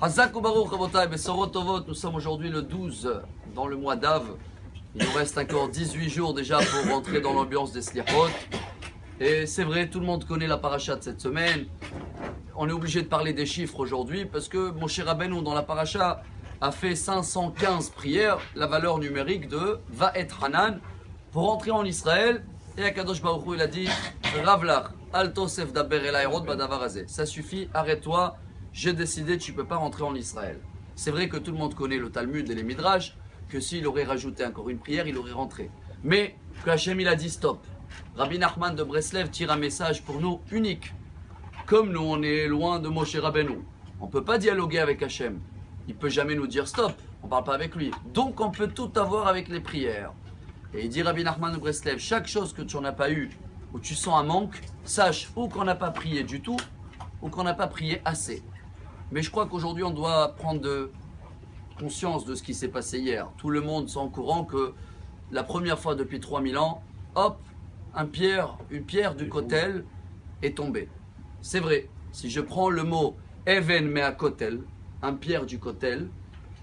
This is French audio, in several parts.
Hazak ou Baruch Rabotai, Besorot Tovot, nous sommes aujourd'hui le 12 dans le mois d'Av. Il nous reste encore 18 jours déjà pour rentrer dans l'ambiance des Slichot. Et c'est vrai, tout le monde connaît la paracha de cette semaine. On est obligé de parler des chiffres aujourd'hui parce que Moshe Rabbeinu dans la paracha a fait 515 prières, la valeur numérique de Va'et Hanan, pour entrer en Israël. Et Akadosh Baruch Hu il a dit Ravlach, Al Tosef Daber El Aerod Badavar Hazeh. Ça suffit, arrête-toi, j'ai décidé, tu ne peux pas rentrer en Israël. C'est vrai que tout le monde connaît le Talmud et les Midrash, que s'il aurait rajouté encore une prière, il aurait rentré. Mais que Hachem il a dit stop. Rabbi Nachman de Breslev tire un message pour nous unique. Comme nous on est loin de Moshe Rabbeinu, on ne peut pas dialoguer avec Hachem. Il ne peut jamais nous dire stop, on ne parle pas avec lui. Donc on peut tout avoir avec les prières. Et il dit Rabbi Nachman de Breslev, chaque chose que tu n'en as pas eu, où tu sens un manque, sache ou qu'on n'a pas prié du tout, ou qu'on n'a pas prié assez. Mais je crois qu'aujourd'hui on doit prendre conscience de ce qui s'est passé hier. Tout le monde s'en courant que la première fois depuis 3000 ans, hop, une pierre du Kotel est tombée. C'est vrai, si je prends le mot Even Mea Kotel, un pierre du Kotel,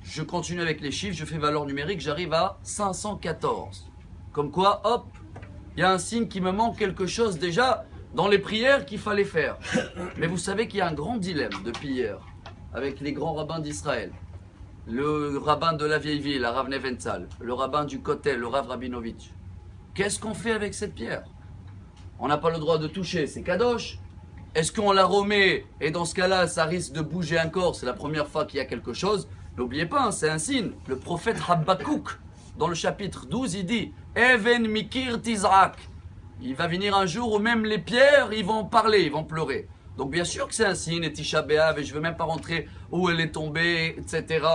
je continue avec les chiffres, je fais valeur numérique, j'arrive à 514. Comme quoi, hop, il y a un signe qui me manque quelque chose déjà dans les prières qu'il fallait faire. Mais vous savez qu'il y a un grand dilemme depuis hier avec les grands rabbins d'Israël. Le rabbin de la vieille ville, le Rav Neventzal, le rabbin du Kotel, le Rav Rabinovitch. Qu'est-ce qu'on fait avec cette pierre? On n'a pas le droit de toucher, c'est kadosh. Est-ce qu'on la remet et dans ce cas-là, ça risque de bouger encore? C'est la première fois qu'il y a quelque chose. N'oubliez pas, hein, c'est un signe. Le prophète Habakouk, dans le chapitre 12, il dit Even Mikir Tizrak. Il va venir un jour où même les pierres, ils vont parler, ils vont pleurer. Donc bien sûr que c'est un signe, et Tisha B'Av, et je ne veux même pas rentrer où elle est tombée, etc.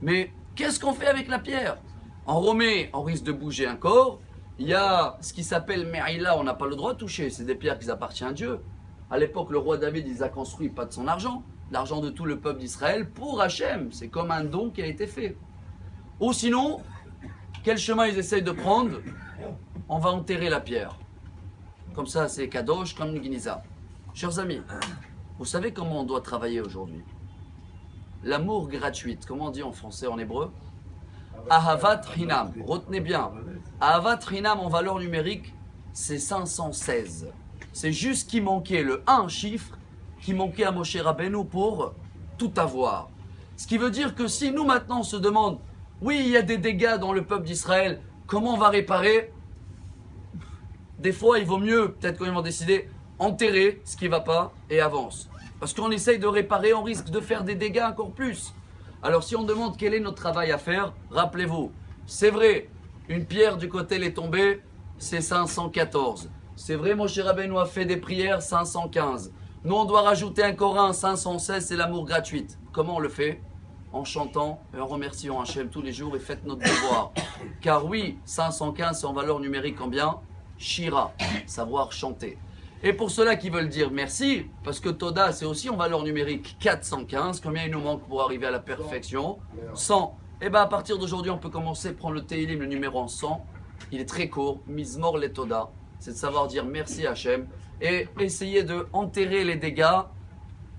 Mais qu'est-ce qu'on fait avec la pierre? On remet, on risque de bouger encore. Il y a ce qui s'appelle Me'ila, on n'a pas le droit de toucher, c'est des pierres qui appartiennent à Dieu. À l'époque, le roi David, il les a construit pas de son argent, l'argent de tout le peuple d'Israël pour Hachem. C'est comme un don qui a été fait. Ou sinon, quel chemin ils essayent de prendre? On va enterrer la pierre. Comme ça, c'est Kadosh, comme une Geniza. Chers amis, vous savez comment on doit travailler aujourd'hui? L'amour gratuite, comment on dit en français, en hébreu? Ahavat Hinam, retenez bien. Ahavat Hinam en valeur numérique, c'est 516. C'est juste qu'il manquait le 1 chiffre qui manquait à Moshe Rabbeinu pour tout avoir. Ce qui veut dire que si nous maintenant on se demande, oui il y a des dégâts dans le peuple d'Israël, comment on va réparer? Des fois il vaut mieux, peut-être quand ils vont décider, enterrer ce qui ne va pas et avance. Parce qu'on essaye de réparer, on risque de faire des dégâts encore plus. Alors si on demande quel est notre travail à faire, rappelez-vous, c'est vrai, une pierre du côté est tombée, c'est 514. C'est vrai, Moshe Rabbeinu a fait des prières 515. Nous, on doit rajouter encore un 516, c'est l'amour gratuit. Comment on le fait? En chantant et en remerciant Hachem tous les jours et faites notre devoir. Car oui, 515, c'est en valeur numérique combien? Shira, savoir chanter. Et pour ceux-là qui veulent dire merci, parce que Toda, c'est aussi en valeur numérique 415, combien il nous manque pour arriver à la perfection? 100. Et bien à partir d'aujourd'hui, on peut commencer à prendre le Teilim, le numéro 100. Il est très court, Mizmor le Toda. C'est de savoir dire merci Hachem et essayer de enterrer les dégâts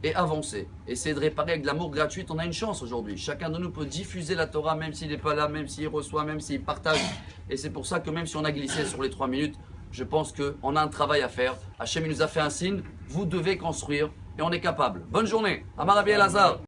et avancer. Essayer de réparer avec de l'amour gratuit. On a une chance aujourd'hui. Chacun de nous peut diffuser la Torah même s'il n'est pas là, même s'il reçoit, même s'il partage. Et c'est pour ça que même si on a glissé sur les 3 minutes, je pense qu'on a un travail à faire. Hachem il nous a fait un signe. Vous devez construire et on est capable. Bonne journée. Amar Rabbi Elazar.